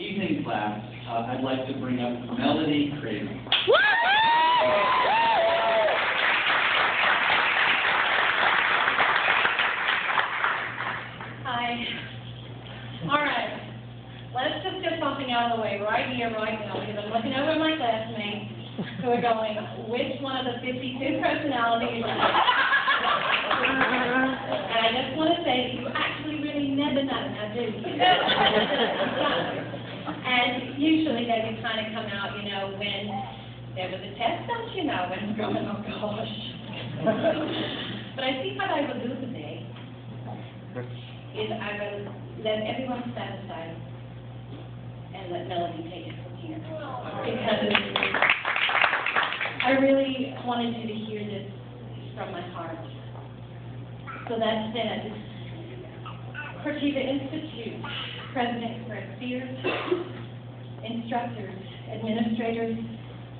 evening class, I'd like to bring up Melody Craven. Hi. All right. Let's just get something out of the way right here, right now, because I'm looking over at my classmates who are going, which one of the 52 personalities? And I just want to say, you actually really never know, now do you? And usually they would kind of come out, you know, when there was a test, don't you know, and I'm going, oh gosh. But I think what I will do today is I will let everyone stand aside and let Melody take it from here. Because I really wanted you to hear this from my heart. So that said, Cortiva Institute, President Greg Sears, instructors, administrators,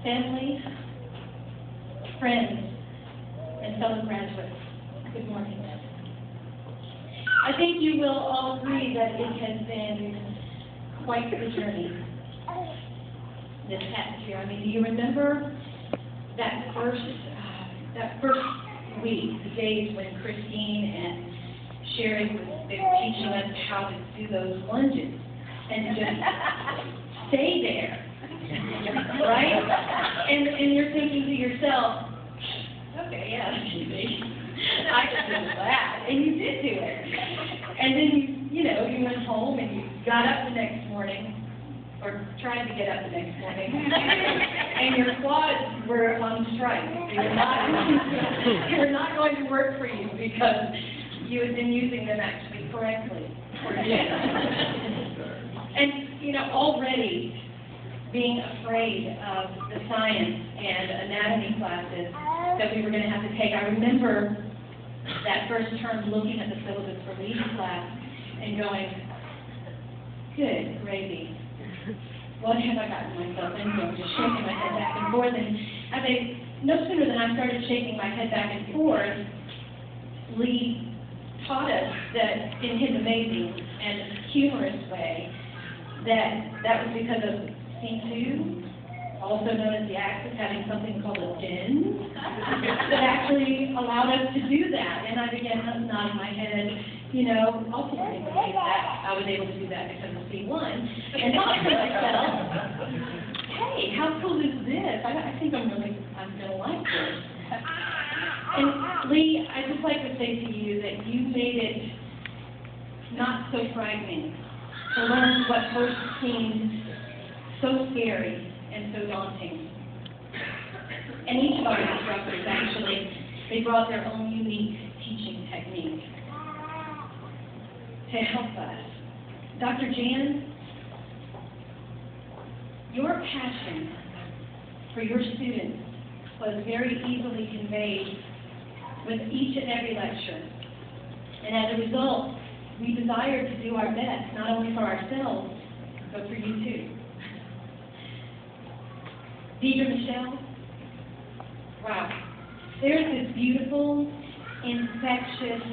family, friends, and fellow graduates, good morning. I think you will all agree that it has been quite the journey this past year. I mean, do you remember that first week, the days when Christine and Sherry were teaching us how to do those lunges and to just stay there, right? And you're thinking to yourself, okay, yeah, I can do that, and you did do it. And then you went home and you got up the next morning, or tried to get up the next morning, and your quads were on strike. They were not going to work for you because you had been using them actually correctly. And, already being afraid of the science and anatomy classes that we were going to have to take. I remember that first term looking at the syllabus for leading class and going, good gravy. What have I gotten myself into? Just shaking my head back and forth. And no sooner than I started shaking my head back and forth, Lee taught us that in his amazing and humorous way that was because of C2, also known as the axis, having something called a din, that actually allowed us to do that. And I began nodding my head, ultimately believe that I was able to do that because of C1. And thought to myself, hey, how cool is this? I think I'm going to like this. And Lee, I'd just like to say to you that you made it not so frightening to learn what first seemed so scary and so daunting. And each of our instructors, actually, they brought their own unique teaching technique to help us. Dr. Jan, your passion for your students was very easily conveyed with each and every lecture. And as a result, we desired to do our best, not only for ourselves, but for you too. Deidre Michelle, wow, there's this beautiful, infectious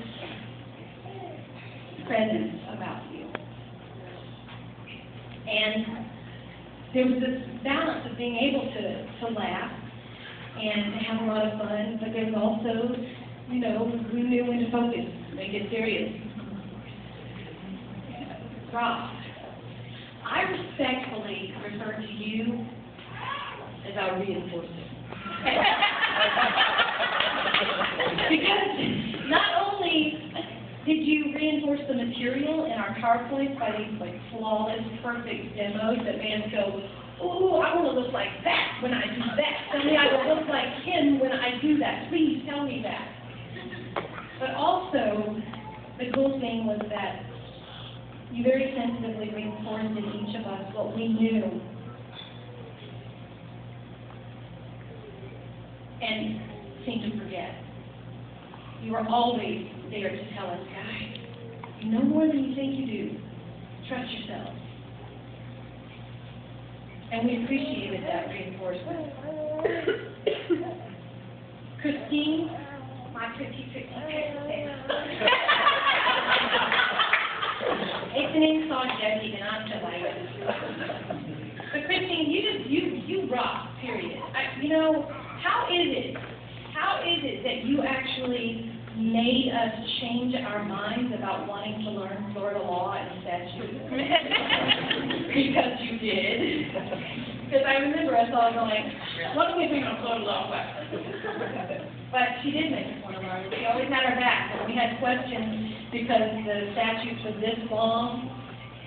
presence about you. And there was this balance of being able to laugh and to have a lot of fun, but there was also, we knew when to focus, make it serious. Ross, I respectfully refer to you as our reinforcer. Because not only did you reinforce the material in our PowerPoints by these flawless, perfect demos that made us go, oh, I want to look like that when I do that. Tell me I will look like him when I do that. Please tell me that. But also, the cool thing was that you very sensitively reinforced in each of us what we knew. And seemed to forget. You were always there to tell us, guys, you know more than you think you do. Trust yourself. And we appreciated that reinforcement. Christine, my pretty. It's an inside joke, and I'm delighted. You rock, period. How is it that you actually made us change our minds about wanting to learn Florida law and statute? Because you did. Because I remember us all going, what do we think on Florida law? But she did make us want to learn. She always had our back. When we had questions because the statutes were this long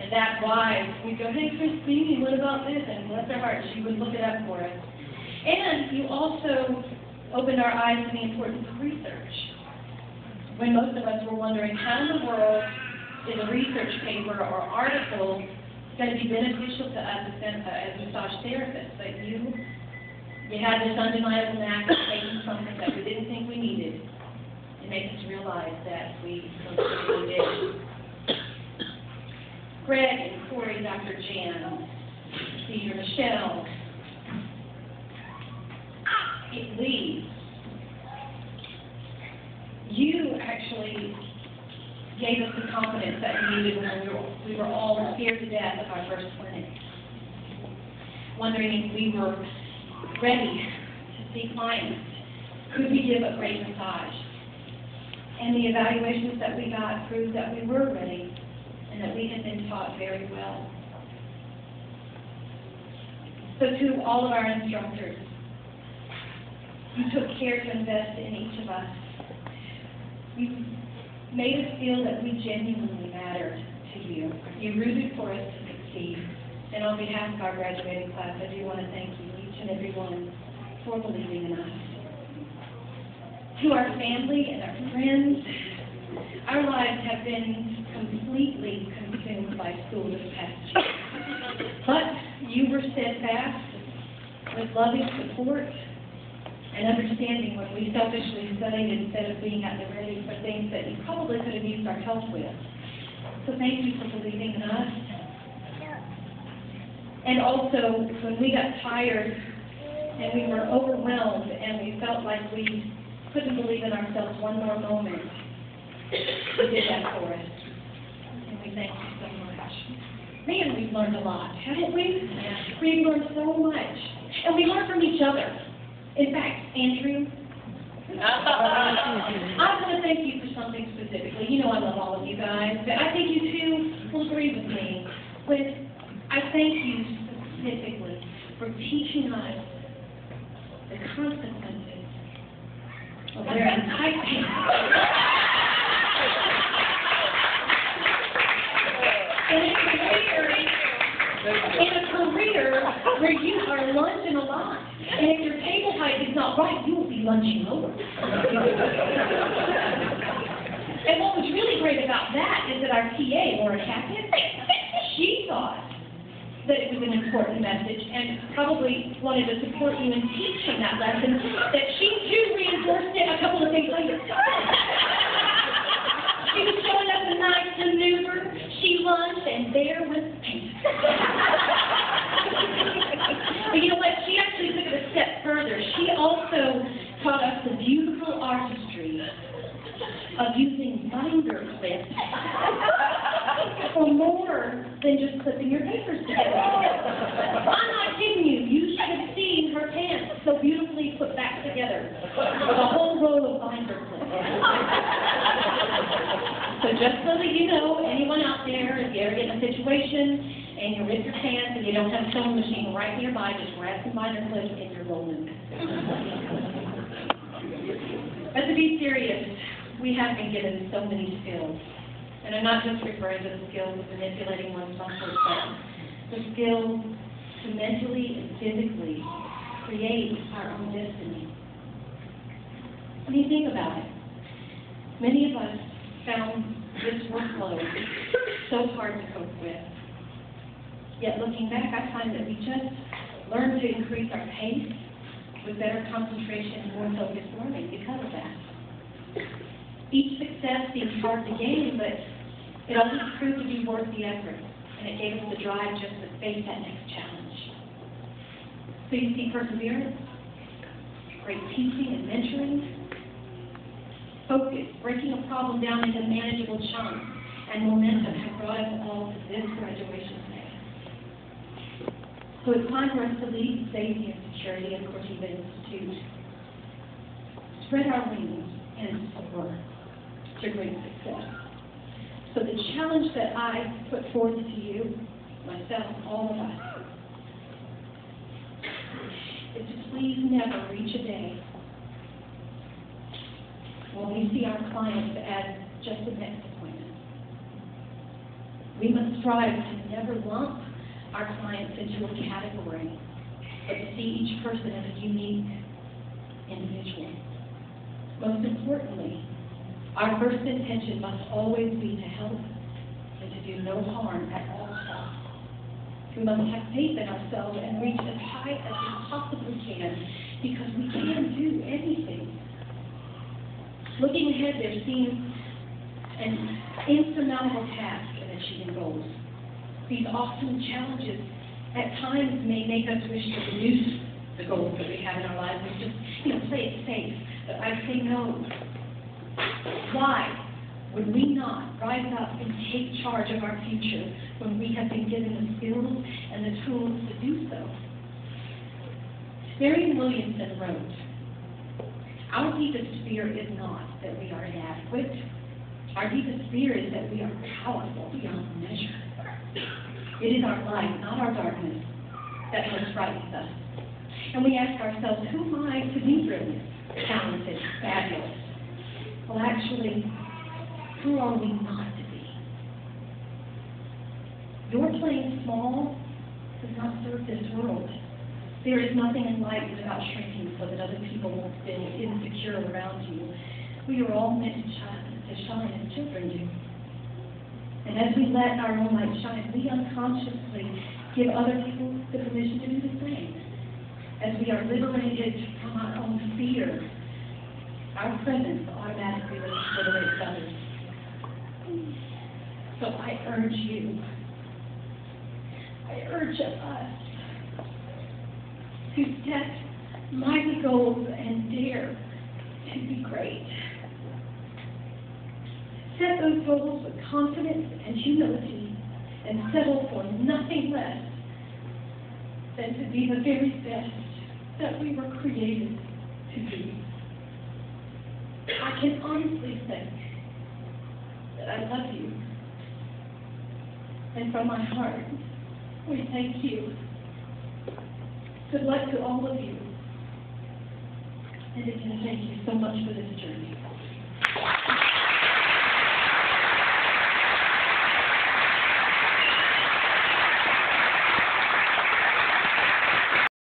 and that wide, we'd go, hey, Christine, what about this? And bless her heart, she would look it up for us. And you also opened our eyes to the importance of research. When most of us were wondering, how in the world is a research paper or article going to be beneficial to us as massage therapists? But you had this undeniable knack of taking something that we didn't think we needed and make us realize that we really did. Greg and Corey, Dr. Jan, Caesar, Michelle, Lee, you actually gave us the confidence that we needed when we were all scared to death of our first clinic, wondering if we were ready to see clients. Could we give a great massage? And the evaluations that we got proved that we were ready and that we had been taught very well. So to all of our instructors, you took care to invest in each of us. You made us feel that we genuinely mattered to you. You rooted for us to succeed. And on behalf of our graduating class, I do want to thank you, each and every one, for believing in us. To our family and our friends, our lives have been completely consumed by school this past year. But you were steadfast with loving support and understanding when we selfishly studied instead of being at the ready for things that you probably could have used our help with. So thank you for believing in us. And also, when we got tired and we were overwhelmed and we felt like we couldn't believe in ourselves one more moment, you did that for us. And we thank you so much. Man, we've learned a lot, haven't we? Yeah. We've learned so much. And we learned from each other. In fact, Andrew, I want to thank you for something specifically. You know I love all of you guys, but I think you too will agree with me. When I thank you specifically for teaching us the consequences of wearing tight pants. In a career where you are lunging a lot. And if your table height is not right, you will be lunging lower. And what was really great about that is that our TA, Laura Captain, she thought that it was an important message and probably wanted to support you in teaching that lesson, that she too reinforced it a couple of things later. She was showing us a nice maneuver. She lunged, and there was paint. But you know what? She actually took it a step further. She also taught us the beautiful artistry of using binder clips for more than just clipping your papers together. I'm not kidding you. You should have seen her pants so beautifully put back together with a whole row of binder clips. So just so that you know, anyone out there, if you ever get in a situation and you rip your pants and you don't have a sewing machine right nearby, just grab some binder clips and you're rolling. But to be serious, we have been given so many skills. And I'm not just referring to the skills of manipulating one's muscles, but the skills to mentally and physically create our own destiny. I mean, think about it. Many of us found this workload so hard to cope with. Yet looking back, I find that we just learned to increase our pace with better concentration and more focused learning because of that. Each success seemed hard to gain, but it always proved to be worth the effort, and it gave us the drive just to face that next challenge. So you see perseverance, great teaching and mentoring, focus, breaking a problem down into manageable chunks, and momentum have brought us all to this graduation day. So it's time for us to lead safety and security at Cortiva Institute. Spread our wings and soar to great success. So the challenge that I put forth to you, myself, all of us, is to please never reach a day when we see our clients as just the next appointment. We must strive to never lump our clients into a category, but to see each person as a unique individual. Most importantly, our first intention must always be to help and to do no harm at all costs. We must have faith in ourselves and reach as high as we possibly can, because we can do anything. Looking ahead, there seems an insurmountable task in achieving goals. These awesome challenges at times may make us wish to reduce the goals that we have in our lives and just, play it safe. But I say no. Why would we not rise up and take charge of our future when we have been given the skills and the tools to do so? Marianne Williamson wrote, "Our deepest fear is not that we are inadequate. Our deepest fear is that we are powerful beyond measure. It is our light, not our darkness, that most frightens us. And we ask ourselves, who am I to be brilliant, talented, fabulous? Well, actually, who are we not to be? Your playing small does not serve this world. There is nothing enlightened about shrinking so that other people won't feel insecure around you. We are all meant to shine as children do. And as we let our own light shine, we unconsciously give other people the permission to do the same. As we are liberated from our own fear, our presence automatically liberates others. So I urge you, I urge us to set mighty goals and dare to be great. Set those goals with confidence and humility and settle for nothing less than to be the very best that we were created to be. I can honestly say that I love you. And from my heart, we thank you. Good luck to all of you. And again, thank you so much for this journey.